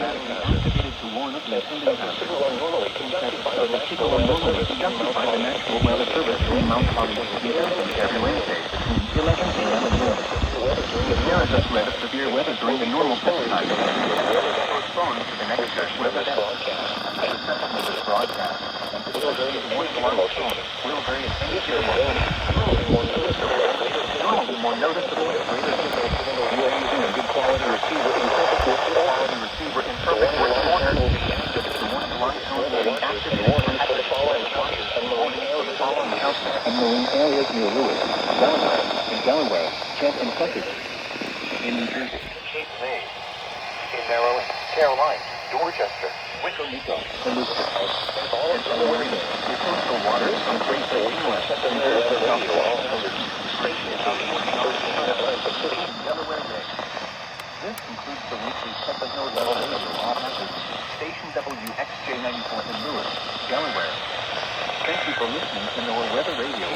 automatically activated to warn of impending hazard. The signal will normally conducted by the National Weather Service in Mount Holly every Wednesday between 11 a.m. and noon. If there is a threat of severe weather during the normal set time, postpone to the next weather broadcast. The reception of this broadcast will vary at any given moment. Normally more noticeable at greater distance. You are using a good quality receiver in perfect work order. The warning alarm tone will be activated at the following and marine areas near Lewis, Delaware, Kent, and Sussex. In New Jersey, Cape May, in Maryland, Carolina, Dorchester, Wicomico, and Louisville. And Delaware, the coastal waters from Great Lakes inlet and Delaware Bay. This concludes the weekly Second Hill Weather Radio broadcast. Station WXJ94 in Lewis, Delaware. Thank you for listening to NOAA Weather Radio.